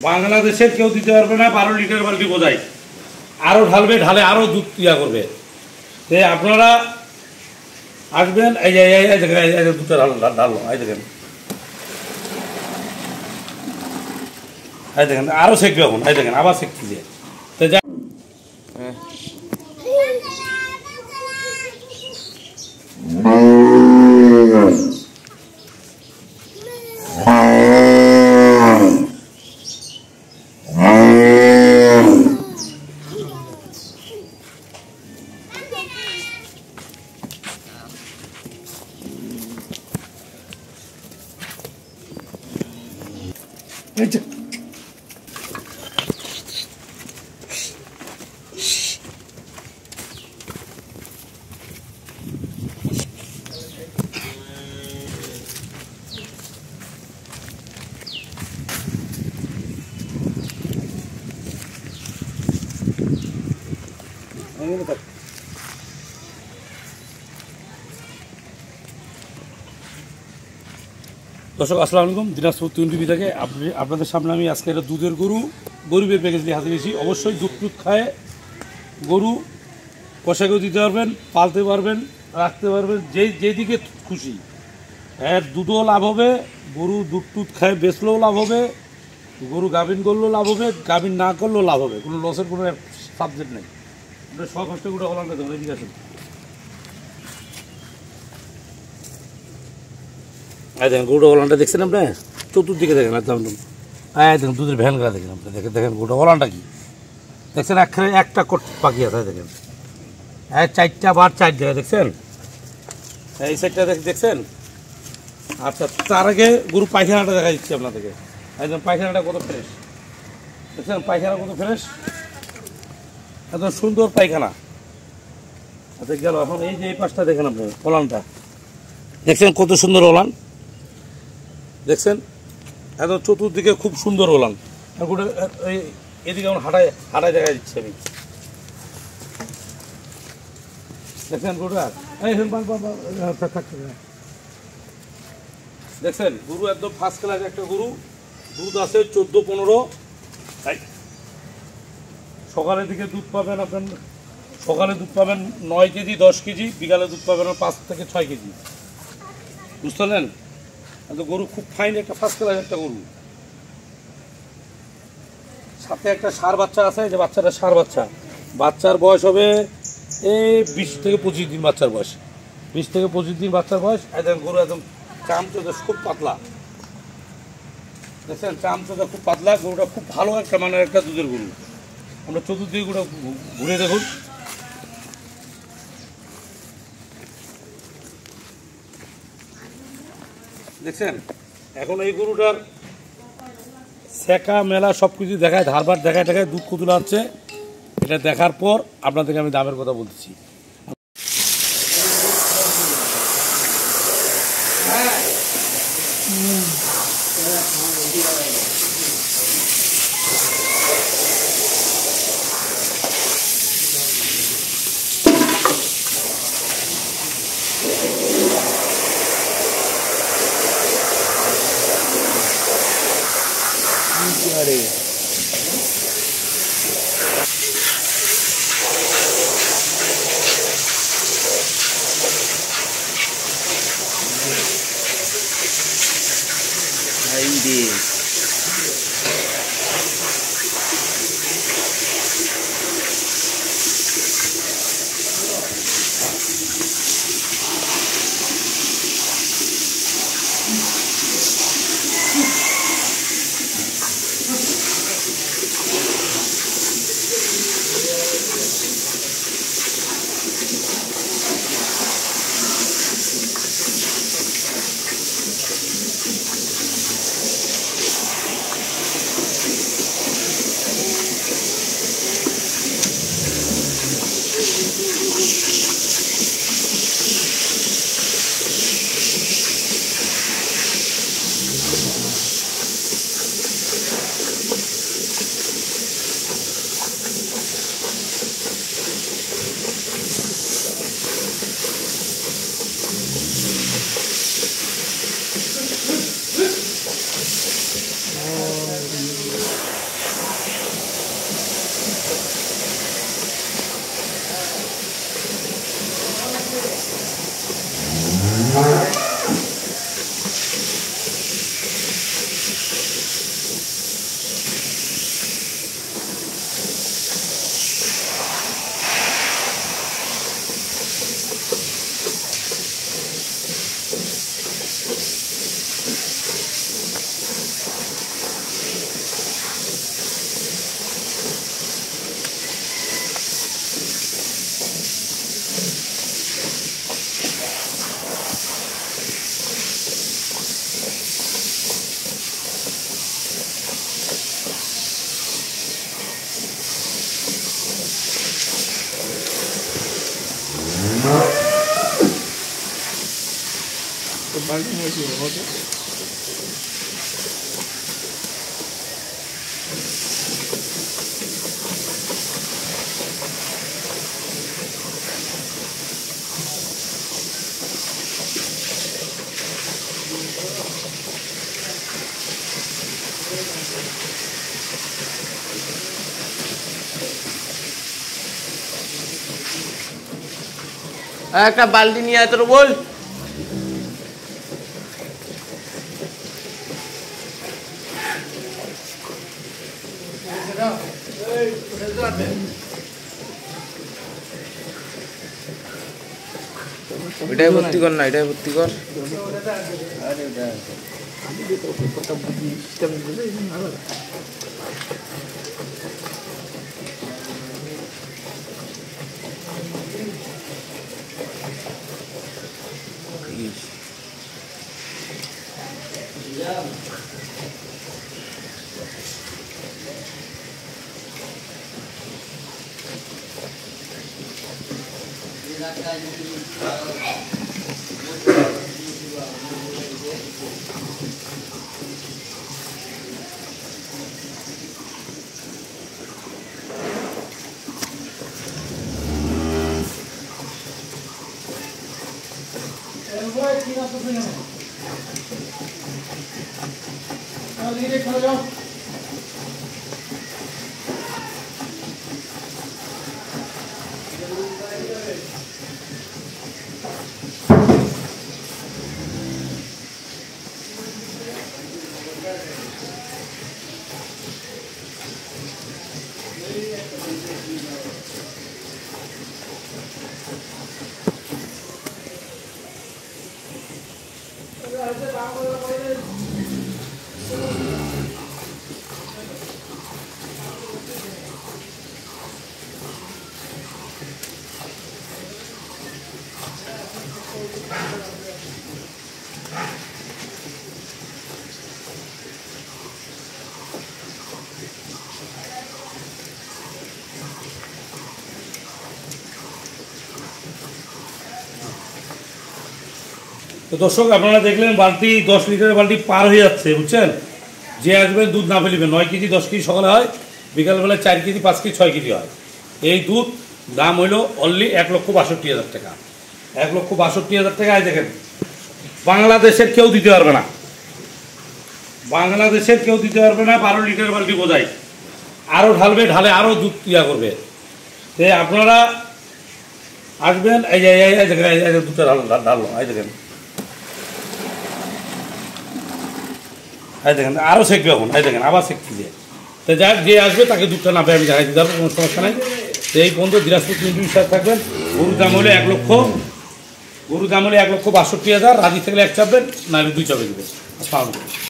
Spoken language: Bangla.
বাংলাদেশের কেউ দিতে পারবে না 12 লিটার বালতি বোঝাই, আরও ঢালবে, ঢালে আরও দুধ ইয়া করবে। আপনারা আসবেন, এই যে দুধটা ঢাললো, এই দেখেন, এই দেখেন আরও শেখবে এখন, এই দেখেন আবার শেখতেছে। দর্শক আসসালামু আলাইকুম, দিনাজপুর টিভি থেকে আপনাদের সামনে আমি আজকে একটা দুধের গরুবের প্যাকেজ নিয়ে হাতে পেয়েছি। অবশ্যই দুধ খায় গরু কষাকেও দিতে পারবেন, পালতে পারবেন, রাখতে পারবেন, যেদিকে খুশি। দুধও লাভ হবে, গরু দুধ খায় বেচলেও লাভ হবে, গরু গাভিন করলেও লাভ হবে, গাভিন না করলেও লাভ হবে, কোনো লসের কোনো সাবজেক্ট নেই। আপনার সব কষ্ট করে হলাম দেবেন, এদিকে আসুন। দেখেন গরুটা ওলানটা দেখছেন আপনি, চতুর্দিকে দেখেন একদম, দেখেন দুধের ভ্যানগুলা দেখেন আপনি, দেখেন গরুটা ওলানটা কি দেখছেন, একটা কোট পাখি আছে দেখেন, 4টা বার 4 জায়গায় দেখছেন, এই সাইডটা দেখছেন। আচ্ছা, তার আগে গরু পায়খানাটা দেখা দিচ্ছি আপনাদেরকে। একদম পায়খানাটা কত ফ্রেশ দেখছেন, পায়খানা কত ফ্রেশ, একদম সুন্দর পায়খানা। আচ্ছা গেল, এখন এই যে এই পাশটা দেখেন আপনি, ওলানটা দেখছেন কত সুন্দর ওলান দেখছেন, একদম চতুর্দিকে খুব সুন্দর ওলান। এদিকে এখন হাঁটায় দেখা দিচ্ছি আমি, দেখছেন গরুটা দেখছেন, গরু একদম ফার্স্ট ক্লাস একটা গরু, দুধ আছে 14-15। সকালের দিকে দুধ পাবেন আপনার, সকালে দুধ পাবেন 9 কেজি 10 কেজি, বিকালে দুধ পাবেন 5 থেকে 6 কেজি, বুঝতে পারলেন। গরু খুব ফাইন একটা ফার্স্ট ক্লাস একটা গরু। সাথে একটা ষাঁড় বাচ্চা আছে, যে বাচ্চাটা ষাঁড় বাচ্চা, বাচ্চার বয়স হবে এই 20 থেকে 25 দিন, বাচ্চার বয়স 20 থেকে 25 দিন বাচ্চার বয়স। একদম গরু একদম চামচোদা খুব পাতলা দেখছেন, চামচোদা খুব পাতলা, গরুটা খুব ভালো একটা মানের একটা দুধের গরু। আমরা চতুর্দিকে গরুটা ঘুরে দেখুন, দেখছেন। এখন এই গরুটার সেকা মেলা সব কিছু দেখায়, ধারবার দেখায় দুধ কতলা হচ্ছে, এটা দেখার পর আপনাদেরকে আমি দামের কথা বলতেছি। একটা বালতি নিয়ে আয় তোর বল। এটাই ভর্তি কর না, এটাই ভর্তি কর। তো দর্শক আপনারা দেখলেন বালতি 10 লিটারের বালতি পার হয়ে যাচ্ছে, বুঝছেন। যে আসবে দুধ না ফেলিবে, 9 কেজি 10 কেজি সকালে হয়, বিকালবেলা 4 কেজি 5 কেজি 6 কেজি হয়। এই দুধ দাম হইলো অনলি 1,62,000 টাকা। 1,62,000 টাকা। দেখেন বাংলাদেশের কেউ দিতে পারবে না, বাংলাদেশের কেউ দিতে পারবে না। 12 লিটার বালতি বোঝাই, আরও ঢালবে, ঢালে আরও দুধ ইয়া করবে। তো আপনারা আসবেন, এই যে দুধটা ঢাললো, এই দেখেন, এই দেখেন আরও শেখবে এখন, এই দেখেন আবার শেখছি। যে তো যাক, যে আসবে তাকে দুধটা না আমি জানাই দিতে পারবো, কোনো সমস্যা নেই। তো এই পর্যন্ত দিনাজপুর 3 সাথে থাকবেন। গরুর দাম হলে 1 লক্ষ, গরুর দাম হলে 1,62,000। রাজি থাকলে 1 চাপবেন, নাহলে 2 চাপে দেবেন। আসসালামু আলাইকুম।